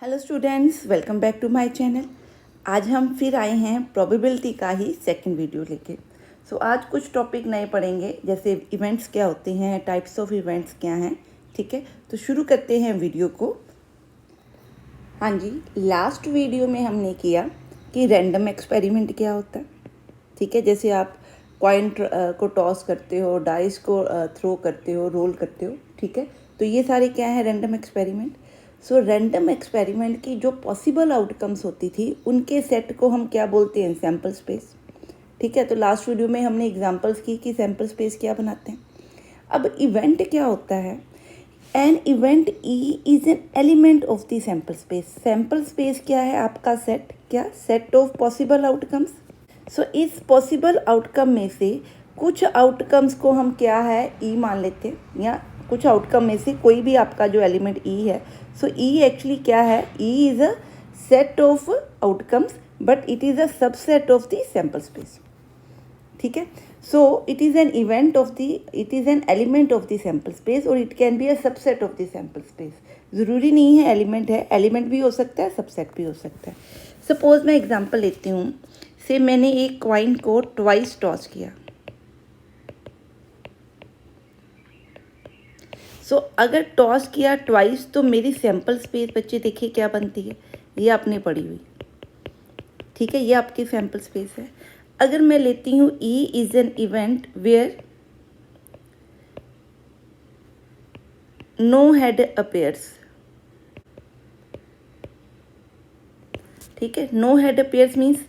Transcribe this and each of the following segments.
Hello students, welcome back to my channel. आज हम फिर आए हैं प्रोबेबिलिटी का ही सेकंड वीडियो लेके। सो आज कुछ टॉपिक नए पढ़ेंगे, जैसे इवेंट्स क्या होते हैं, टाइप्स ऑफ इवेंट्स क्या हैं। ठीक है, तो शुरू करते हैं वीडियो को। हाँ जी, लास्ट वीडियो में हमने किया कि रैंडम एक्सपेरिमेंट क्या होता है। ठीक है, जैसे आप कॉइन को टॉस करते हो, डाइस को थ्रो करते हो, रोल करते हो। ठीक है, तो ये सारे क्या है, random experiment. So random experiment की जो पॉसिबल आउटकम्स होती थी उनके सेट को हम क्या बोलते हैं, सैम्पल स्पेस। ठीक है, तो लास्ट वीडियो में हमने एग्जांपल्स की कि सैम्पल स्पेस क्या बनाते हैं। अब इवेंट क्या होता है, an event E is N element of the sample space. Sample space क्या है, आपका सेट, क्या सेट ऑफ पॉसिबल आउटकम्स। सो इस पॉसिबल आउटकम में से कुछ आउटकम्स को हम क्या है, ई मान लेते हैं, या कुछ आउटकम में से कोई भी आपका जो एलिमेंट ई है। सो ई एक्चुअली क्या है, E is a set of outcomes but it is a subset of the sample space. ठीक है, so it is an event of the, it is an element of the sample space और it can be a subset of the sample space. ज़रूरी नहीं है element है, element भी हो सकता है, सबसेट भी हो सकता है। सपोज मैं एग्जांपल लेती हूँ, से मैंने एक कॉइन को ट्वाइस टॉस किया। सो अगर टॉस किया ट्वाइस तो मेरी सैम्पल स्पेस, बच्चे देखिए क्या बनती है, ये आपने पढ़ी हुई। ठीक है, ये आपकी सैम्पल स्पेस है। अगर मैं लेती हूँ E is an event where no head appears. ठीक है, नो हेड अपेयर्स मीन्स,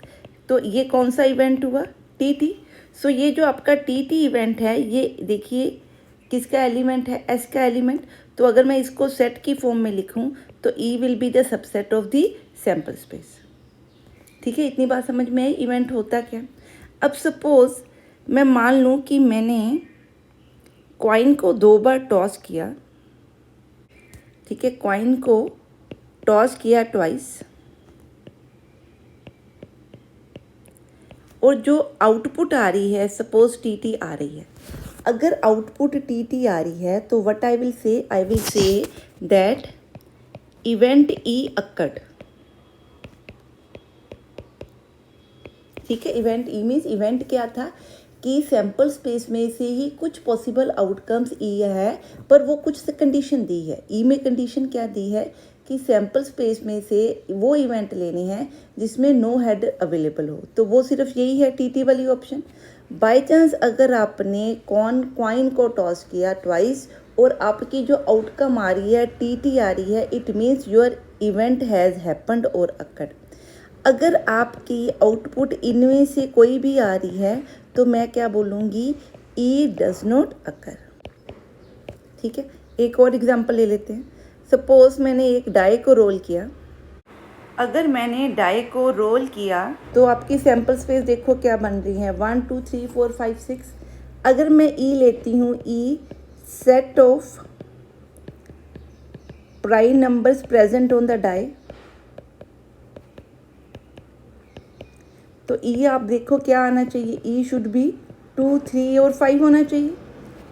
तो ये कौन सा इवेंट हुआ, टी टी। सो ये जो आपका टी टी इवेंट है, ये देखिए किसका एलिमेंट है, एस का एलिमेंट। तो अगर मैं इसको सेट की फॉर्म में लिखूं तो E will be the subset of the sample space. ठीक है, इतनी बात समझ में आई, इवेंट होता क्या। अब सपोज मैं मान लूँ कि मैंने कॉइन को 2 बार टॉस किया। ठीक है, कॉइन को टॉस किया ट्वाइस, और जो आउटपुट आ रही है, सपोज टी टी आ रही है। अगर आउटपुट टी टी आ रही है तो what I will say that event E occurred. ठीक है, इवेंट ई मीन्स, इवेंट क्या था कि सैम्पल स्पेस में से ही कुछ पॉसिबल आउटकम्स ई है, पर वो कुछ से कंडीशन दी है। ई में कंडीशन क्या दी है कि सैम्पल स्पेस में से वो इवेंट लेने हैं जिसमें नो हेड अवेलेबल हो, तो वो सिर्फ यही है, टी टी वाली ऑप्शन। बाय चांस अगर आपने कॉइन को टॉस किया ट्वाइस और आपकी जो आउटकम आ रही है टी टी आ रही है, it means your event has happened और अक्कर्ड। अगर आपकी आउटपुट इनमें से कोई भी आ रही है तो मैं क्या बोलूँगी, ई डज नॉट अकर। ठीक है, एक और एग्जांपल ले लेते हैं। सपोज मैंने एक डाई को रोल किया। अगर मैंने डाई को रोल किया तो आपकी सैम्पल स्पेस देखो क्या बन रही है, 1 2 3 4 5 6। अगर मैं ई लेती हूँ, E set of prime numbers present on the die, तो ई आप देखो क्या आना चाहिए, ई शुड बी 2 3 और 5 होना चाहिए।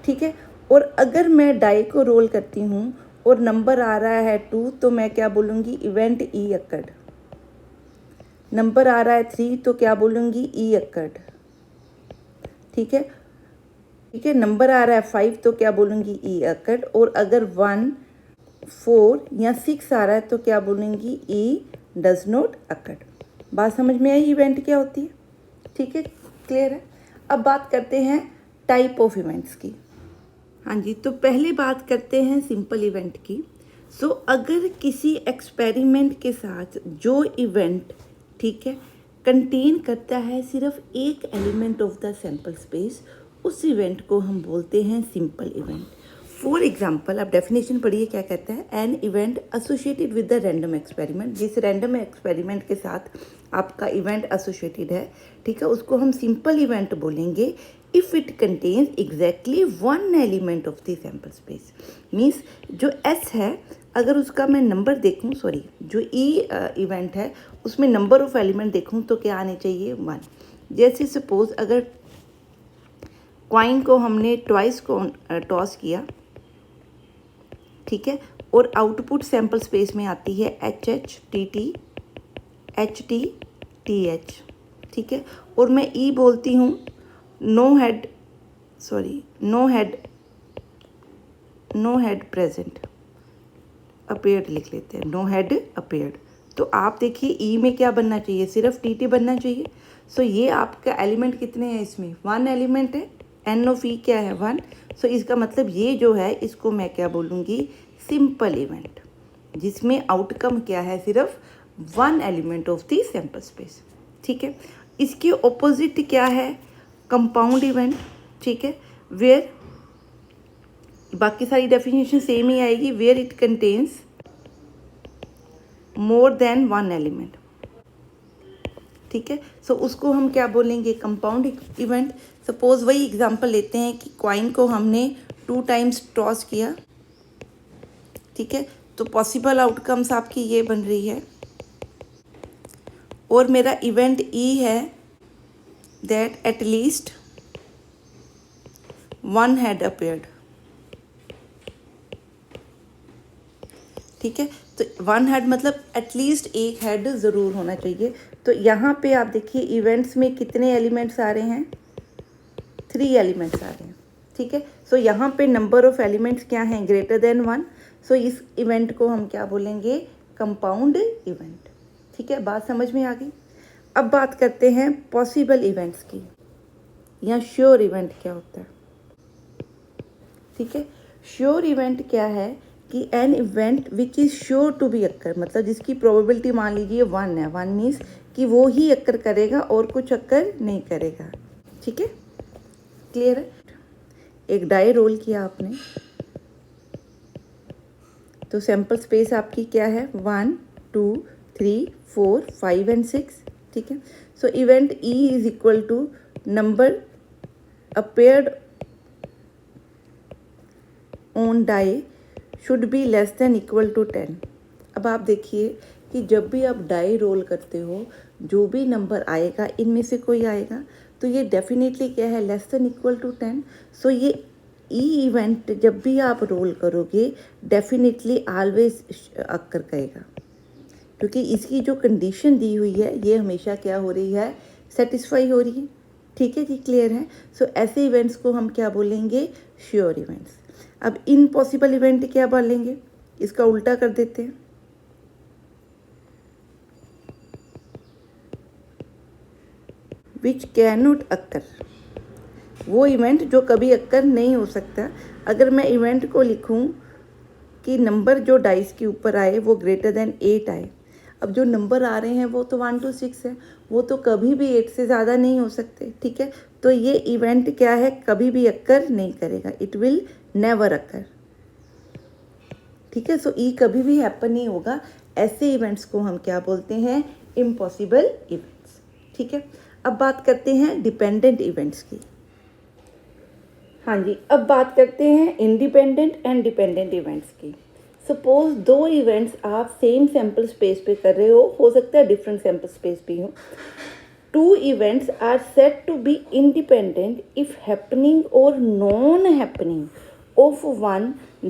ठीक है, और अगर मैं डाई को रोल करती हूँ और नंबर आ रहा है 2 तो मैं क्या बोलूँगी, इवेंट ई अक्कर्ड। नंबर आ रहा है 3 तो क्या बोलूँगी, ई अक्कर्ड। ठीक है, ठीक है, नंबर आ रहा है 5 तो क्या बोलूँगी, ई अक्कर्ड। और अगर 1 4 या 6 आ रहा है तो क्या बोलूँगी, ई डज नॉट अक्कर्ड। बात समझ में आई, इवेंट क्या होती है। ठीक है, क्लियर है। अब बात करते हैं टाइप ऑफ इवेंट्स की। हाँ जी, तो पहले बात करते हैं सिंपल इवेंट की। सो अगर किसी एक्सपेरिमेंट के साथ जो इवेंट, ठीक है, कंटेन करता है सिर्फ एक element of the sample space, उस इवेंट को हम बोलते हैं सिंपल इवेंट। फॉर एग्जाम्पल, आप डेफिनेशन पढ़िए क्या कहता है, an event associated with the random experiment. जिस रैंडम एक्सपेरिमेंट के साथ आपका इवेंट एसोसिएटेड है, ठीक है, उसको हम सिंपल इवेंट बोलेंगे if it contains exactly one element of the sample space. Means जो एस है, अगर उसका मैं नंबर देखूं, सॉरी, जो ई इवेंट है उसमें नंबर ऑफ एलिमेंट देखूं तो क्या आने चाहिए, 1। जैसे सपोज अगर कॉइन को हमने ट्वाइस को टॉस किया, ठीक है। और आउटपुट सैम्पल स्पेस में आती है HH, TT, HT, ठीक है। और मैं ई बोलती हूँ नो हेड प्रेजेंट, अपेयर्ड लिख लेते हैं, नो हेड अपेयर्ड। तो आप देखिए ई में क्या बनना चाहिए, सिर्फ TT बनना चाहिए। सो ये आपका एलिमेंट कितने हैं इसमें, 1 एलिमेंट है, एन ऑफ ई क्या है 1। सो इसका मतलब ये जो है इसको मैं क्या बोलूँगी, सिंपल इवेंट, जिसमें आउटकम क्या है, सिर्फ 1 element of the sample space, ठीक है। इसके ऑपोजिट क्या है, कंपाउंड इवेंट, ठीक है, वेयर बाकी सारी डेफिनेशन सेम ही आएगी, where it contains more than 1 element, ठीक है। सो उसको हम क्या बोलेंगे, कंपाउंड इवेंट। सपोज वही एग्जांपल लेते हैं कि कॉइन को हमने 2 टाइम्स टॉस किया, ठीक है, तो पॉसिबल आउटकम्स आपकी ये बन रही है। और मेरा इवेंट ई है that at least 1 head appeared, ठीक है। तो 1 हेड मतलब एटलीस्ट एक हेड ज़रूर होना चाहिए। तो यहाँ पे आप देखिए इवेंट्स में कितने एलिमेंट्स आ रहे हैं, 3 एलिमेंट्स आ रहे हैं, ठीक है। सो यहाँ पे नंबर ऑफ एलिमेंट्स क्या हैं, ग्रेटर देन 1। सो इस इवेंट को हम क्या बोलेंगे, कंपाउंड इवेंट, ठीक है। बात समझ में आ गई। अब बात करते हैं पॉसिबल इवेंट्स की, या श्योर इवेंट क्या होता है, ठीक है। श्योर इवेंट क्या है कि an event which is sure to be occur, मतलब जिसकी प्रोबेबिलिटी मान लीजिए 1 है, 1 मीन्स कि वो ही अक्कर करेगा और कुछ अक्कर नहीं करेगा, ठीक है, क्लियर है। एक डाई रोल किया आपने, तो सैम्पल स्पेस आपकी क्या है, 1 2 3 4 5 एंड 6, ठीक है। So event E is equal to number appeared on die should be less than equal to 10। अब आप देखिए कि जब भी आप डाई रोल करते हो, जो भी नंबर आएगा इनमें से कोई आएगा, तो ये डेफिनेटली क्या है, लेस देन इक्वल टू 10। सो ये ई इवेंट जब भी आप रोल करोगे डेफिनेटली ऑलवेज अक्कर करेगा, क्योंकि इसकी जो कंडीशन दी हुई है ये हमेशा क्या हो रही है, सेटिस्फाई हो रही है, ठीक है जी, क्लियर है। सो ऐसे इवेंट्स को हम क्या बोलेंगे, श्योर इवेंट्स। अब इम्पॉसिबल इवेंट क्या बोलेंगे, इसका उल्टा कर देते हैं, विच कैन नॉट अक्कर, वो इवेंट जो कभी अक्कर नहीं हो सकता। अगर मैं इवेंट को लिखूं कि नंबर जो डाइस के ऊपर आए वो ग्रेटर देन 8 आए, अब जो नंबर आ रहे हैं वो तो 1 to 6 है, वो तो कभी भी 8 से ज़्यादा नहीं हो सकते, ठीक है। तो ये इवेंट क्या है, कभी भी अक्कर नहीं करेगा, इट विल नेवर अक्कर, ठीक है। सो ई कभी भी हैपन नहीं होगा। ऐसे इवेंट्स को हम क्या बोलते हैं, इम्पॉसिबल इवेंट्स, ठीक है। अब बात करते हैं डिपेंडेंट इवेंट्स की। हाँ जी, अब बात करते हैं इंडिपेंडेंट एंड डिपेंडेंट इवेंट्स की। सपोज 2 इवेंट्स आप सेम सैम्पल स्पेस पे कर रहे हो सकता है डिफरेंट सैम्पल स्पेस भी हो। 2 events are said to be independent if happening or non-happening of one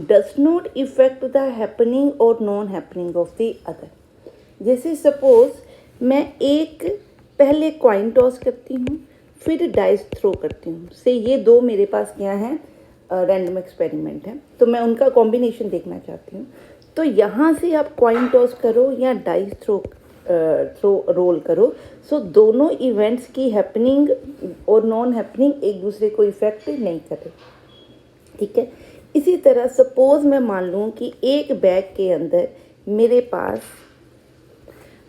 does not affect the happening or non-happening of the other। जैसे सपोज मैं एक पहले कॉइन टॉस करती हूँ, फिर डाइस थ्रो करती हूँ, से ये 2 मेरे पास क्या हैं, रैंडम एक्सपेरिमेंट है, तो मैं उनका कॉम्बिनेशन देखना चाहती हूँ। तो यहाँ से आप कॉइन टॉस करो या डाइस थ्रो रोल करो, सो दोनों इवेंट्स की हैपनिंग और नॉन हैपनिंग एक दूसरे को इफेक्ट नहीं करे, ठीक है। इसी तरह सपोज मैं मान लूँ कि एक बैग के अंदर मेरे पास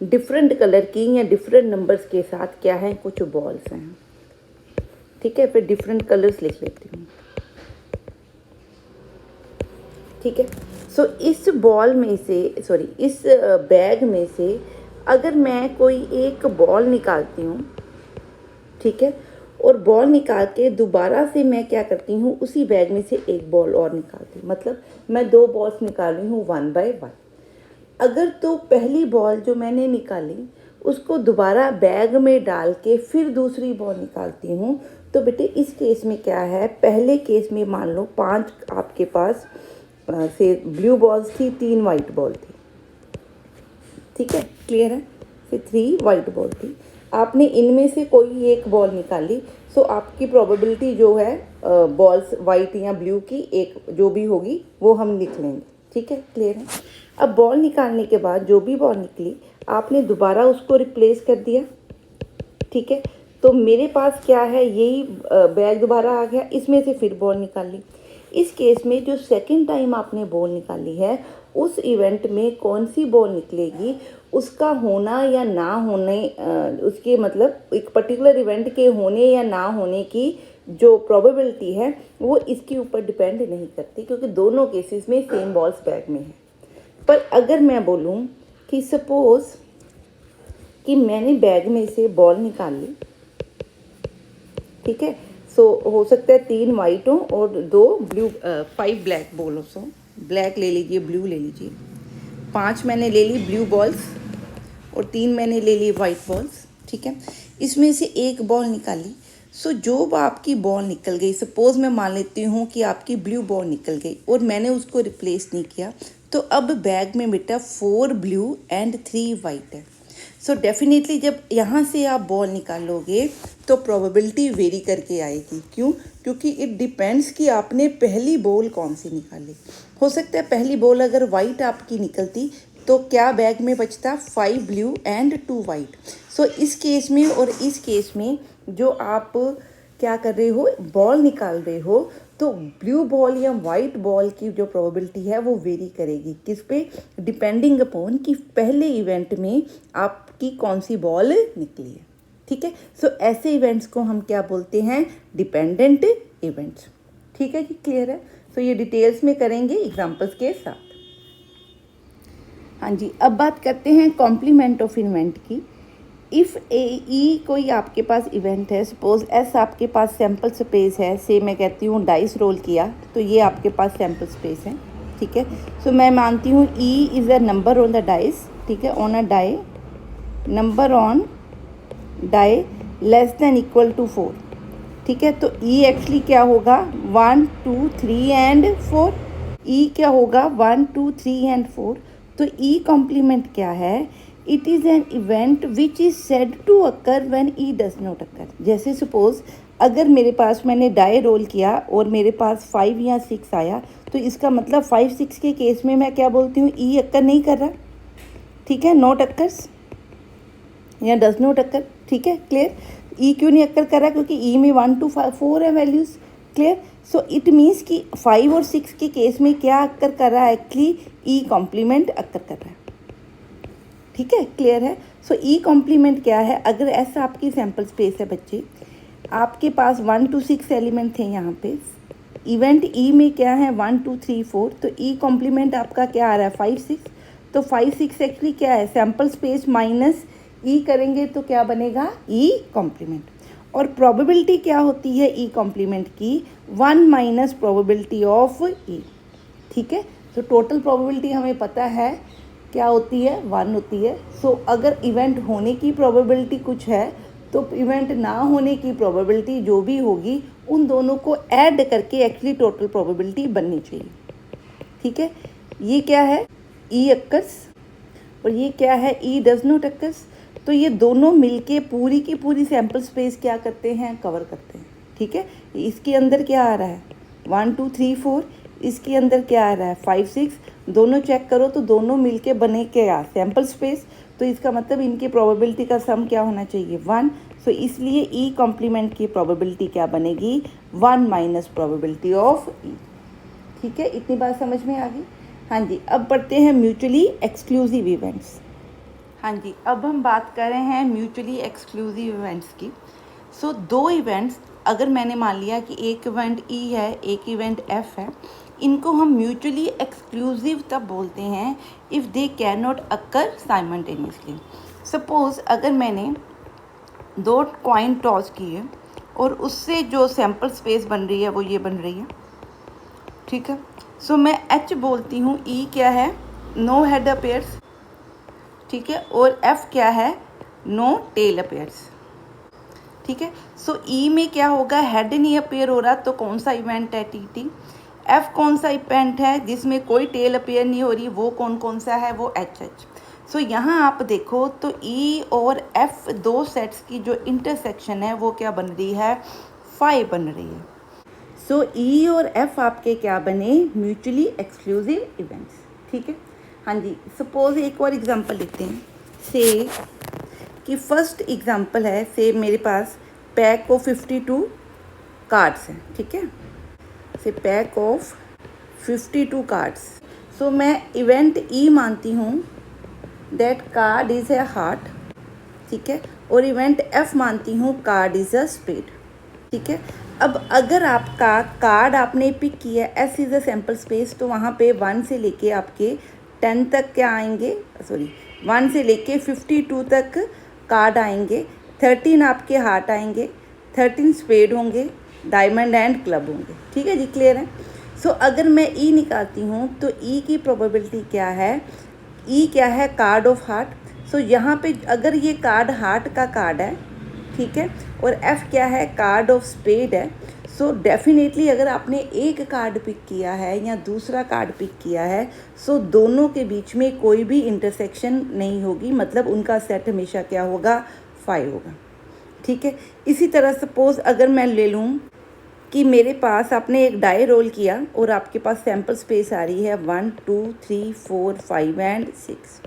डिफरेंट कलर की या डिफरेंट नंबर्स के साथ क्या है, कुछ बॉल्स हैं, ठीक है। फिर डिफरेंट कलर्स लिख लेती हूँ, ठीक है। सो इस बैग में से अगर मैं कोई एक बॉल निकालती हूँ, ठीक है, और बॉल निकाल के दोबारा से मैं क्या करती हूँ, उसी बैग में से एक बॉल और निकालती हूँ, मतलब मैं 2 बॉल्स निकाल रही हूँ 1 by 1। अगर तो पहली बॉल जो मैंने निकाली उसको दोबारा बैग में डाल के फिर दूसरी बॉल निकालती हूँ, तो बेटे इस केस में क्या है, पहले केस में मान लो 5 आपके पास से ब्लू बॉल्स थी, 3 वाइट बॉल थी। ठीक है, क्लियर है। फिर 3 वाइट बॉल थी, आपने इनमें से कोई एक बॉल निकाली। सो आपकी प्रोबेबिलिटी जो है बॉल्स वाइट या ब्लू की एक जो भी होगी वो हम लिख लेंगे। ठीक है, क्लियर है। अब बॉल निकालने के बाद जो भी बॉल निकली आपने दोबारा उसको रिप्लेस कर दिया। ठीक है, तो मेरे पास क्या है, यही बैग दोबारा आ गया, इसमें से फिर बॉल निकाल ली। इस केस में जो सेकंड टाइम आपने बॉल निकाली है उस इवेंट में कौन सी बॉल निकलेगी, उसका होना या ना होने, उसके मतलब एक पर्टिकुलर इवेंट के होने या ना होने की जो प्रोबेबिलिटी है वो इसके ऊपर डिपेंड नहीं करती, क्योंकि दोनों केसेस में सेम बॉल्स बैग में है। पर अगर मैं बोलूँ कि सपोज़ कि मैंने बैग में से बॉल निकाल ली, ठीक है, सो हो सकता है 3 वाइट हो और 2 ब्लू, 5 ब्लैक बॉल हो। सो ब्लैक ले लीजिए, ब्लू ले लीजिए। 5 मैंने ले ली ब्लू बॉल्स और 3 मैंने ले ली वाइट बॉल्स। ठीक है, इसमें से एक बॉल निकाली। सो जो आपकी बॉल निकल गई, सपोज़ मैं मान लेती हूँ कि आपकी ब्लू बॉल निकल गई और मैंने उसको रिप्लेस नहीं किया, तो अब बैग में बेटा 4 ब्लू एंड 3 वाइट है। सो डेफिनेटली जब यहाँ से आप बॉल निकालोगे तो प्रोबेबिलिटी वेरी करके आएगी। क्यों? क्योंकि इट डिपेंड्स कि आपने पहली बॉल कौन सी निकाली। हो सकता है पहली बॉल अगर वाइट आपकी निकलती तो क्या बैग में बचता, 5 ब्लू एंड 2 वाइट। सो इस केस में और इस केस में जो आप क्या कर रहे हो, बॉल निकाल रहे हो, तो ब्लू बॉल या वाइट बॉल की जो प्रोबेबिलिटी है वो वेरी करेगी। किस पे? डिपेंडिंग अपॉन कि पहले इवेंट में आपकी कौन सी बॉल निकली है। ठीक है, सो ऐसे इवेंट्स को हम क्या बोलते हैं, डिपेंडेंट इवेंट्स। ठीक है जी, क्लियर है। सो ये डिटेल्स में करेंगे एग्जांपल्स के साथ। हाँ जी, अब बात करते हैं कॉम्प्लीमेंट ऑफ इवेंट की। इफ़ ई कोई आपके पास इवेंट है, सपोज एस आपके पास सैम्पल स्पेस है, से मैं कहती हूँ डाइस रोल किया, तो ये आपके पास सैम्पल स्पेस है। ठीक है, सो मैं मानती हूँ E is a number on the dice. ठीक है, on a die, number on die less than equal to 4। ठीक है, तो ई एक्चुअली क्या होगा, 1 2 3 एंड 4। ई क्या होगा, 1 2 3 एंड 4। तो ई कॉम्प्लीमेंट क्या है, it is an event which is said to occur when E does not occur. जैसे सपोज अगर मेरे पास मैंने डाई रोल किया और मेरे पास 5 या 6 आया, तो इसका मतलब 5 6 के केस में मैं क्या बोलती हूँ, ई अक्कर नहीं कर रहा। ठीक है, नॉट अक्कर्स या डज नॉट अक्कर। ठीक है, क्लियर। ई क्यों नहीं अक्कर कर रहा, क्योंकि ई में 1 2 4 है values. Clear. So it means कि 5 और 6 के केस में क्या अक्कर कर रहा है, एक्चुअली ई कॉम्प्लीमेंट अक्कर कर रहा है। ठीक है, क्लियर है। सो ई कॉम्प्लीमेंट क्या है, अगर ऐसा आपकी सैम्पल स्पेस है बच्चे, आपके पास 1 to 6 एलिमेंट थे यहाँ पे, इवेंट ई में क्या है 1 2 3 4, तो ई कॉम्प्लीमेंट आपका क्या आ रहा है 5 6। तो 5 6 एक्चुअली क्या है, सैम्पल स्पेस माइनस ई करेंगे तो क्या बनेगा, ई कॉम्प्लीमेंट। और प्रोबेबिलिटी क्या होती है ई कॉम्प्लीमेंट की, 1 माइनस प्रोबेबिलिटी ऑफ ई। ठीक है, तो टोटल प्रोबेबिलिटी हमें पता है क्या होती है, 1 होती है। सो अगर इवेंट होने की प्रोबेबिलिटी कुछ है तो इवेंट ना होने की प्रोबेबिलिटी जो भी होगी उन दोनों को ऐड करके एक्चुअली टोटल प्रोबेबिलिटी बननी चाहिए। ठीक है, ये क्या है, ई अक्कर्स, और ये क्या है, ई डज नॉट अक्कर्स। तो ये दोनों मिलके पूरी की पूरी सैम्पल स्पेस क्या करते हैं, कवर करते हैं। ठीक है, इसके अंदर क्या आ रहा है 1 2 3 4, इसके अंदर क्या आ रहा है 5 6, दोनों चेक करो तो दोनों मिलके बने क्या, सैम्पल स्पेस। तो इसका मतलब इनकी प्रोबेबिलिटी का सम क्या होना चाहिए, 1। सो इसलिए ई कॉम्प्लीमेंट की प्रोबेबिलिटी क्या बनेगी, 1 माइनस प्रोबेबिलिटी ऑफ ई। ठीक है, इतनी बात समझ में आ गई। हाँ जी, अब पढ़ते हैं म्यूचुअली एक्सक्लूसिव इवेंट्स। हाँ जी, अब हम बात कर रहे हैं म्यूचुअली एक्सक्लूसिव इवेंट्स की। सो 2 इवेंट्स, अगर मैंने मान लिया कि एक इवेंट ई है, एक इवेंट एफ है, इनको हम म्यूचुअली एक्सक्लूसिव तब बोलते हैं if they can not occur simultaneously. Suppose अगर मैंने 2 कॉइन टॉस किए और उससे जो सैम्पल स्पेस बन रही है वो ये बन रही है। ठीक है, सो मैं एच बोलती हूँ, ई क्या है, नो हेड अपेयर्स। ठीक है, और एफ क्या है, नो टेल अपेयर्स। ठीक है, सो ई में क्या होगा, हेड नहीं अपेयर हो रहा, तो कौन सा इवेंट है, टी टी। एफ कौन सा इवेंट है जिसमें कोई टेल अपीयर नहीं हो रही, वो कौन कौन सा है, वो एच एच। सो यहाँ आप देखो तो ई और एफ दो सेट्स की जो इंटरसेक्शन है वो क्या बन रही है, 5 बन रही है। सो ई और एफ आपके क्या बने, म्यूचुअली एक्सक्लूसिव इवेंट्स। ठीक है, हाँ जी। सपोज एक और एग्जांपल लेते हैं, से कि फर्स्ट एग्जांपल है, से मेरे पास पैक ऑफ 52 कार्ड्स हैं। ठीक है, से पैक ऑफ 52 कार्ड्स। सो मैं इवेंट ई मानती हूँ that card is a heart. ठीक है, और इवेंट एफ मानती हूँ कार्ड इज़ अ स्पेड। ठीक है, अब अगर आपका कार्ड आपने पिक किया S is a sample space, तो वहाँ पे 1 से लेके आपके 10 तक क्या आएंगे, सॉरी 1 से लेके 52 तक कार्ड आएंगे, 13 आपके हार्ट आएंगे, 13 स्पेड होंगे, डायमंड एंड क्लब होंगे। ठीक है जी, क्लियर है। सो अगर मैं ई निकालती हूँ तो ई की प्रोबेबिलिटी क्या है, ई क्या है, कार्ड ऑफ हार्ट। सो यहाँ पे अगर ये कार्ड हार्ट का कार्ड है, ठीक है, और एफ क्या है, कार्ड ऑफ स्पेड है। सो डेफिनेटली अगर आपने एक कार्ड पिक किया है या दूसरा कार्ड पिक किया है, सो दोनों के बीच में कोई भी इंटरसेक्शन नहीं होगी, मतलब उनका सेट हमेशा क्या होगा, 5 होगा। ठीक है, इसी तरह सपोज अगर मैं ले लूँ कि मेरे पास आपने एक डाई रोल किया और आपके पास सैम्पल स्पेस आ रही है 1 2 3 4 5 एंड 6।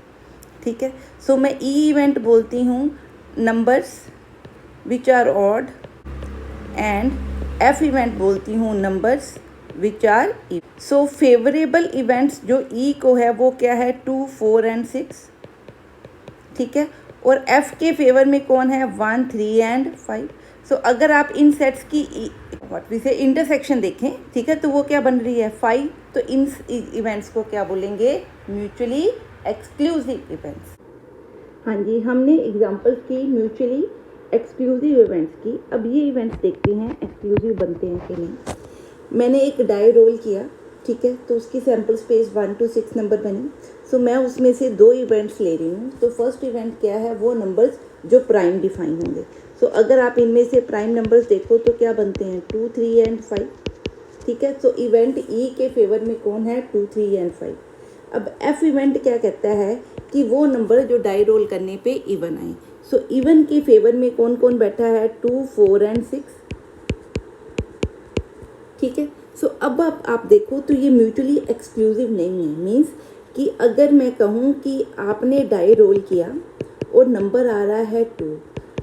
ठीक है, सो मैं ई इवेंट बोलती हूँ numbers which are odd, and F event बोलती हूँ numbers which are even. So favourable events जो ई को है वो क्या है, 2 4 एंड 6। ठीक है, और एफ के फेवर में कौन है, 1 3 एंड 5। सो अगर आप इन सेट्स की व्हाट वी से इंटरसेक्शन देखें, ठीक है, तो वो क्या बन रही है, 5। तो इन इवेंट्स को क्या बोलेंगे, म्यूचुअली एक्सक्लूसिव इवेंट्स। हाँ जी, हमने एग्जांपल्स की म्यूचुअली एक्सक्लूसिव इवेंट्स की। अब ये इवेंट्स देखते हैं एक्सक्लूसिव बनते हैं कि नहीं। मैंने एक डाई रोल किया, ठीक है, तो उसकी सैम्पल स्पेस 1 to 6 नंबर बनी। सो मैं उसमें से 2 इवेंट्स ले रही हूँ। तो फर्स्ट इवेंट क्या है, वो नंबर्स जो प्राइम डिफाइन होंगे। सो अगर आप इनमें से प्राइम नंबर्स देखो तो क्या बनते हैं, 2 3 एंड 5। ठीक है, सो इवेंट ई के फेवर में कौन है, 2 3 एंड 5। अब एफ इवेंट क्या कहता है कि वो नंबर जो डाई रोल करने पे इवन आए। सो इवन के फेवर में कौन कौन बैठा है, 2 4 एंड 6। ठीक है, सो अब आप देखो तो ये म्यूचुअली एक्सक्लूसिव नहीं है। मीन्स कि अगर मैं कहूँ कि आपने डाई रोल किया और नंबर आ रहा है 2,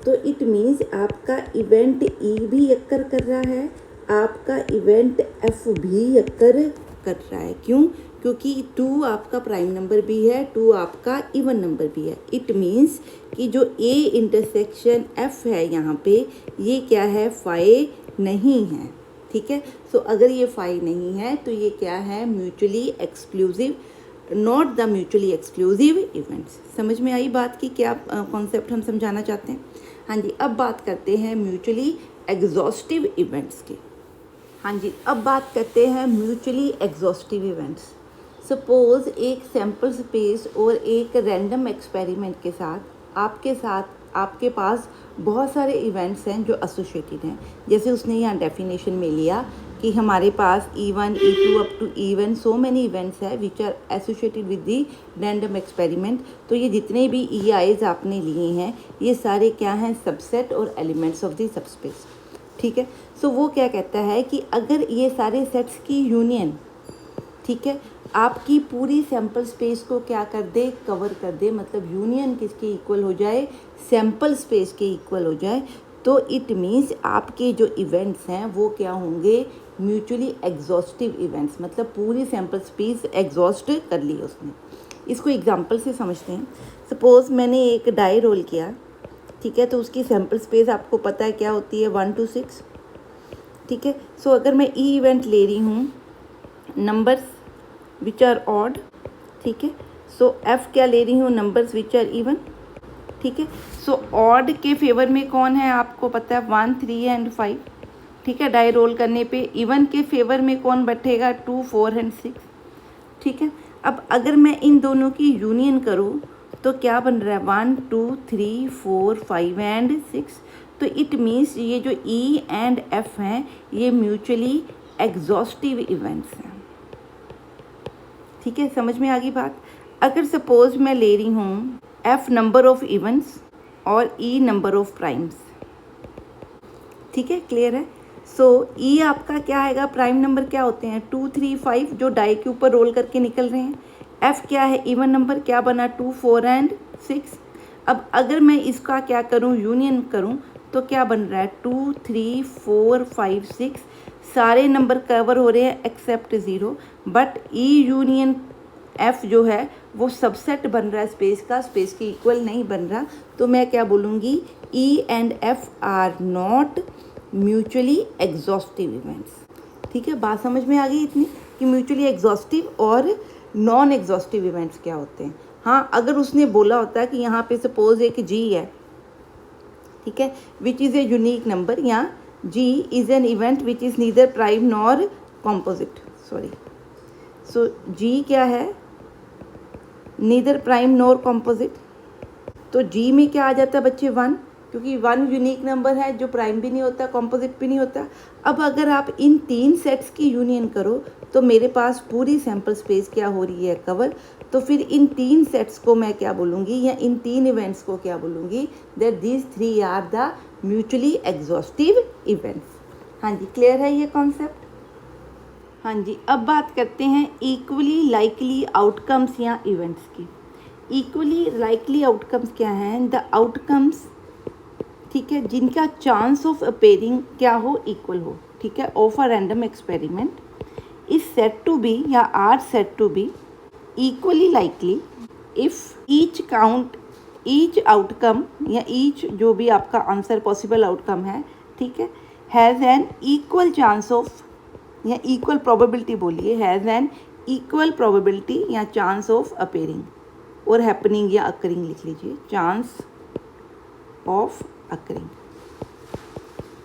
तो इट मीन्स आपका इवेंट ई भी अक्कर कर रहा है, आपका इवेंट एफ भी अक्कर कर रहा है। क्यों, क्योंकि 2 आपका प्राइम नंबर भी है, 2 आपका इवन नंबर भी है। इट मीन्स कि जो ए इंटरसेक्शन एफ है यहाँ पे, ये क्या है, 5 नहीं है। ठीक है, सो अगर ये 5 नहीं है तो ये क्या है, mutually exclusive, not the mutually exclusive events. समझ में आई बात की क्या कॉन्सेप्ट हम समझाना चाहते हैं। हाँ जी, अब बात करते हैं म्यूचुअली एग्जॉस्टिव इवेंट्स की। हाँ जी, अब बात करते हैं म्यूचुअली एग्जॉस्टिव इवेंट्स। सपोज एक सैम्पल स्पेस और एक रैंडम एक्सपेरिमेंट के साथ आपके पास बहुत सारे इवेंट्स हैं जो एसोसिएटेड हैं। जैसे उसने यहाँ डेफिनेशन में लिया कि हमारे पास E1 E2 up to E1 so many events है which are associated with the random experiment. तो ये जितने भी EIs आपने लिए हैं ये सारे क्या हैं, सबसेट और एलिमेंट्स ऑफ द सबस्पेस। ठीक है, सो वो क्या कहता है कि अगर ये सारे सेट्स की यूनियन, ठीक है, आपकी पूरी सैम्पल स्पेस को क्या कर दे, कवर कर दे, मतलब यूनियन किसके इक्वल हो जाए, सैम्पल स्पेस के इक्वल हो जाए, तो इट मीन्स आपके जो इवेंट्स हैं वो क्या होंगे, म्यूचुअली एग्जॉस्टिव इवेंट्स, मतलब पूरी सैम्पल स्पेस एग्जॉस्ट कर ली उसने। इसको एग्जांपल से समझते हैं। सपोज़ मैंने एक डाई रोल किया, ठीक है, तो उसकी सैम्पल स्पेस आपको पता है क्या होती है, 1 to 6। ठीक है, सो अगर मैं ई इवेंट ले रही हूँ नंबर्स विच आर ऑड, ठीक है, सो एफ क्या ले रही हूँ, नंबर्स विच आर इवन। ठीक है, सो ऑड के फेवर में कौन है आपको पता है, 1 3 एंड 5। ठीक है, डाई रोल करने पे इवन के फेवर में कौन बैठेगा, 2 4 एंड 6। ठीक है, अब अगर मैं इन दोनों की यूनियन करूँ तो क्या बन रहा है, 1 2 3 4 5 एंड 6। तो इट मीन्स ये जो ई एंड एफ हैं ये म्यूचुअली एग्जॉस्टिव इवेंट्स हैं। ठीक है, समझ में आ गई बात। अगर सपोज मैं ले रही हूँ f नंबर ऑफ इवेंट्स और e नंबर ऑफ प्राइम्स, ठीक है, क्लियर है। सो e आपका क्या आएगा, प्राइम नंबर क्या होते हैं 2 3 5 जो डाई के ऊपर रोल करके निकल रहे हैं। f क्या है, इवन नंबर, क्या बना 2 4 एंड 6। अब अगर मैं इसका क्या करूं, यूनियन करूं, तो क्या बन रहा है 2 3 4 5 6, सारे नंबर कवर हो रहे हैं except 0। But e union f जो है वो सबसेट बन रहा है स्पेस का, स्पेस के इक्वल नहीं बन रहा। तो मैं क्या बोलूँगी, e and f are not mutually exhaustive events. ठीक है, बात समझ में आ गई इतनी कि म्यूचुअली एग्जॉस्टिव और नॉन एग्जॉस्टिव इवेंट्स क्या होते हैं। हाँ, अगर उसने बोला होता है कि यहाँ पे सपोज एक g है, ठीक है, which is a unique number, या g is an event which is neither prime nor composite, sorry, so g क्या है, नीदर प्राइम नॉर कॉम्पोजिट। तो g में क्या आ जाता है बच्चे 1, क्योंकि 1 यूनिक नंबर है जो प्राइम भी नहीं होता, कॉम्पोजिट भी नहीं होता। अब अगर आप इन 3 सेट्स की यूनियन करो तो मेरे पास पूरी सैम्पल स्पेस क्या हो रही है, कवर। तो फिर इन 3 सेट्स को मैं क्या बोलूँगी, या इन 3 इवेंट्स को क्या बोलूँगी, that these 3 are the mutually exhaustive events. हाँ जी, क्लियर है ये कॉन्सेप्ट। हाँ जी, अब बात करते हैं इक्वली लाइकली आउटकम्स या इवेंट्स की। इक्वली लाइकली आउटकम्स क्या हैं, द आउटकम्स, ठीक है, जिनका चांस ऑफ अपेयरिंग क्या हो, इक्वल हो, ठीक है, of a random experiment is set to be या are set to be equally likely if each outcome या ईच जो भी आपका आंसर पॉसिबल आउटकम है, ठीक है, has an equal chance of या इक्वल प्रोबेबिलिटी, बोलिए, हैज़ एन इक्वल प्रोबेबिलिटी या चांस ऑफ अपेयरिंग और हैपनिंग या अकरिंग लिख लीजिए, चांस ऑफ अकरिंग।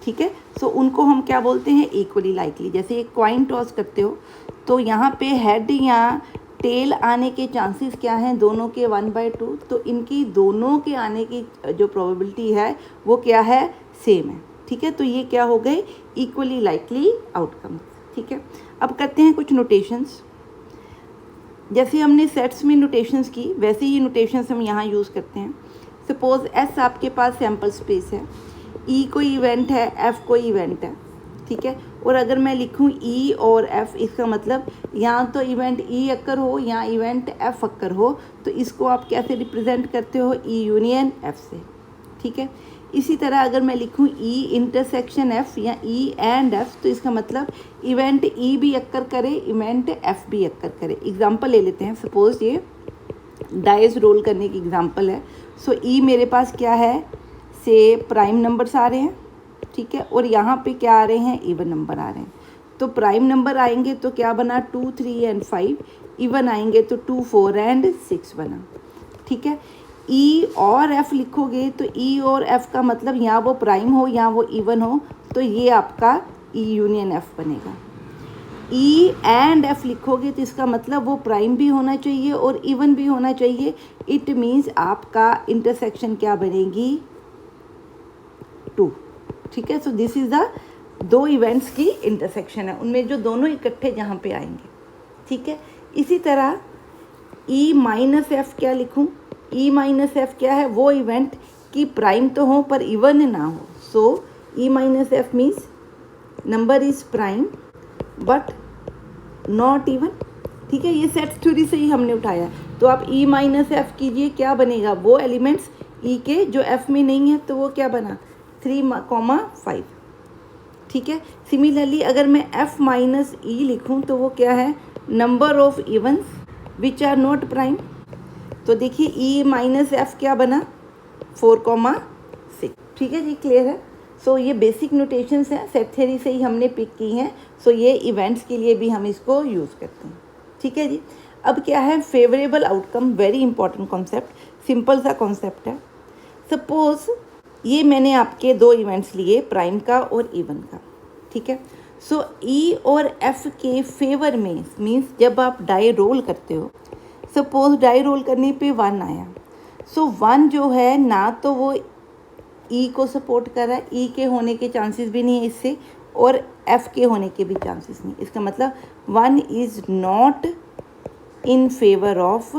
ठीक है, सो उनको हम क्या बोलते हैं, इक्वली लाइकली। जैसे एक कॉइन टॉस करते हो तो यहाँ पे हेड या टेल आने के चांसेस क्या हैं, दोनों के 1/2। तो इनकी दोनों के आने की जो प्रोबेबिलिटी है वो क्या है, सेम है। ठीक है, तो ये क्या हो गए, इक्वली लाइकली आउटकम। ठीक है, अब करते हैं कुछ नोटेशंस। जैसे हमने सेट्स में नोटेशंस की, वैसे ही नोटेशंस हम यहाँ यूज़ करते हैं। सपोज S आपके पास सैम्पल स्पेस है, E कोई इवेंट है, F कोई इवेंट है, ठीक है, और अगर मैं लिखूँ E और F, इसका मतलब यहाँ तो इवेंट E अक्कर हो, यहाँ इवेंट F अक्कर हो, तो इसको आप कैसे रिप्रेजेंट करते हो, E यूनियन F से। ठीक है, इसी तरह अगर मैं लिखूँ E इंटरसेक्शन F या E एंड F, तो इसका मतलब इवेंट E भी अक्कर करे, इवेंट F भी अक्कर करे। एग्जाम्पल ले लेते हैं, सपोज ये डाइस रोल करने की एग्जाम्पल है। सो E मेरे पास क्या है, से प्राइम नंबर्स आ रहे हैं, ठीक है, और यहाँ पे क्या आ रहे हैं, इवन नंबर आ रहे हैं। तो प्राइम नंबर आएंगे तो क्या बना 2 3 एंड 5, इवन आएंगे तो 2 4 एंड 6 बना। ठीक है, E और F लिखोगे तो E और F का मतलब यहाँ वो प्राइम हो या वो इवन हो, तो ये आपका E यूनियन F बनेगा। E एंड F लिखोगे तो इसका मतलब वो प्राइम भी होना चाहिए और इवन भी होना चाहिए। इट मीन्स आपका इंटरसेक्शन क्या बनेगी, 2। ठीक है, सो दिस इज़ द दो इवेंट्स की इंटरसेक्शन है, उनमें जो दोनों इकट्ठे जहाँ पे आएंगे। ठीक है, इसी तरह E माइनस F क्या लिखूँ, E माइनस F क्या है, वो इवेंट की प्राइम तो हो पर इवन ना हो। सो E minus F means number is prime but not even. ठीक है, ये सेट थ्योरी से ही हमने उठाया। तो आप E माइनस F कीजिए, क्या बनेगा, वो एलिमेंट्स E के जो F में नहीं है, तो वो क्या बना 3,5। ठीक है, सिमिलरली अगर मैं F माइनस E लिखूँ तो वो क्या है, number of events which are not prime. तो देखिए E माइनस F क्या बना 4,6। ठीक है जी, क्लियर है। सो ये बेसिक नोटेशंस हैं, सेट थ्योरी से ही हमने पिक की हैं। सो ये इवेंट्स के लिए भी हम इसको यूज़ करते हैं। ठीक है जी, अब क्या है, favourable outcome, very important concept, simple सा कॉन्सेप्ट है। सपोज ये मैंने आपके 2 इवेंट्स लिए, प्राइम का और इवन का। ठीक है, सो E और F के फेवर में, मीन्स जब आप डाई रोल करते हो, सपोज डाई रोल करने पे 1 आया, सो 1 जो है ना तो वो E को सपोर्ट कर रहा है, E के होने के चांसेस भी नहीं है इससे, और एफ के होने के भी चांसेस नहीं। इसका मतलब 1 is not in favour of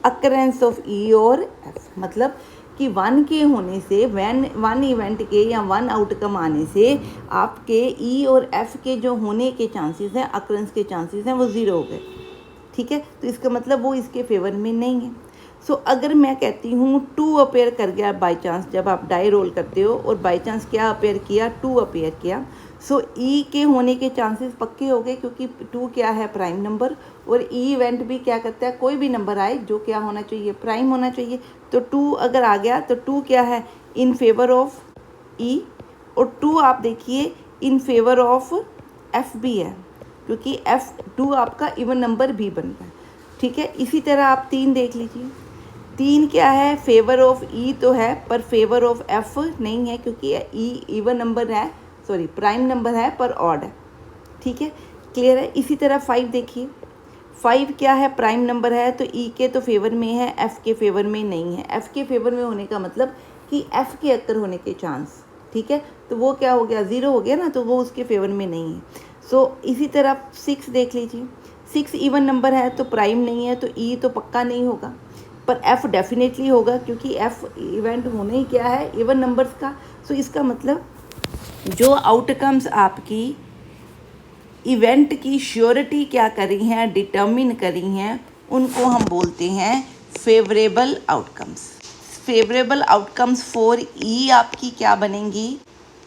occurrence of E और एफ। मतलब कि 1 के होने से, वन इवेंट के या 1 आउटकम आने से आपके ई और एफ के जो होने के चांसेस हैं, अकरेंस के चांसेस हैं, वो 0 हो गए। ठीक है, तो इसका मतलब वो इसके फेवर में नहीं है। सो अगर मैं कहती हूँ 2 अपेयर कर गया बाई चांस, जब आप डाई रोल करते हो और बाई चांस क्या अपेयर किया, 2 अपेयर किया, सो ई के होने के चांसेस पक्के हो गए, क्योंकि 2 क्या है, प्राइम नंबर, और ई इवेंट भी क्या करता है, कोई भी नंबर आए जो क्या होना चाहिए, प्राइम होना चाहिए। तो 2 अगर आ गया तो 2 क्या है, इन फेवर ऑफ ई, और 2 आप देखिए इन फेवर ऑफ एफ भी है, क्योंकि F2 आपका इवन नंबर भी बन रहा है। ठीक है, इसी तरह आप 3 देख लीजिए। 3 क्या है, फेवर ऑफ ई तो है पर फेवर ऑफ एफ नहीं है, क्योंकि ई इवन नंबर है, सॉरी प्राइम नंबर है पर ऑड है। ठीक है, क्लियर है। इसी तरह 5 देखिए, 5 क्या है, प्राइम नंबर है, तो ई के तो फेवर में है, एफ के फेवर में नहीं है। एफ के फेवर में होने का मतलब कि एफ के अक्कर होने के चांस, ठीक है, तो वो क्या हो गया, 0 हो गया ना, तो वो उसके फेवर में नहीं है। सो इसी तरह 6 देख लीजिए, 6 इवन नंबर है तो प्राइम नहीं है, तो ई तो पक्का नहीं होगा, पर एफ डेफिनेटली होगा, क्योंकि एफ इवेंट होने ही क्या है, इवन नंबर्स का। सो इसका मतलब जो आउटकम्स आपकी इवेंट की श्योरिटी क्या करी हैं, डिटर्मिन करी हैं, उनको हम बोलते हैं favourable outcomes. Favourable outcomes for E आपकी क्या बनेंगी,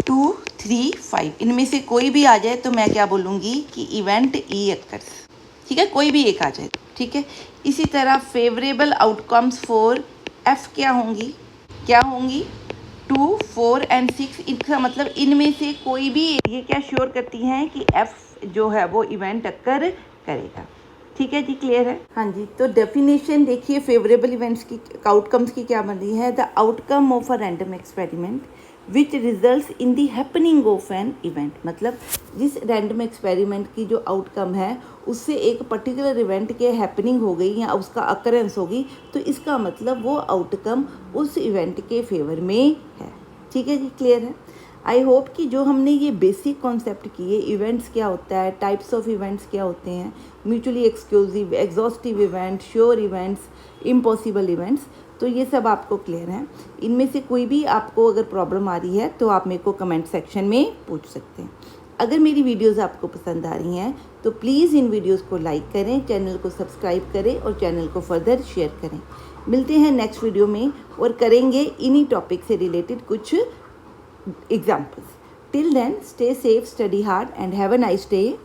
2, 3, 5, इनमें से कोई भी आ जाए तो मैं क्या बोलूँगी कि इवेंट ई अकर्स। ठीक है, कोई भी एक आ जाए। ठीक है, इसी तरह फेवरेबल आउटकम्स फॉर एफ क्या होंगी, 2, 4 एंड 6। इसका मतलब इनमें से कोई भी, ये क्या श्योर करती हैं कि एफ जो है वो इवेंट अक्कर करेगा। ठीक है जी, क्लियर है। हाँ जी, तो डेफिनेशन देखिए फेवरेबल इवेंट्स की, आउटकम्स की क्या बन रही है, the outcome of a random experiment which results in the happening of an event. मतलब जिस रैंडम एक्सपेरिमेंट की जो आउटकम है उससे एक पर्टिकुलर इवेंट के हैपनिंग हो गई या उसका अकरेंस होगी, तो इसका मतलब वो आउटकम उस इवेंट के फेवर में है। ठीक है जी, क्लियर है। आई होप कि जो हमने ये बेसिक कॉन्सेप्ट किए, इवेंट्स क्या होता है, टाइप्स ऑफ इवेंट्स क्या होते हैं, mutually exclusive, exhaustive event, sure events, impossible events, तो ये सब आपको क्लियर है। इनमें से कोई भी आपको अगर प्रॉब्लम आ रही है तो आप मेरे को कमेंट सेक्शन में पूछ सकते हैं। अगर मेरी वीडियोस आपको पसंद आ रही हैं तो प्लीज़ इन वीडियोस को लाइक करें, चैनल को सब्सक्राइब करें और चैनल को फर्दर शेयर करें। मिलते हैं नेक्स्ट वीडियो में और करेंगे इन्हीं टॉपिक से रिलेटेड कुछ examples. Till then, stay safe, study hard and have a nice day.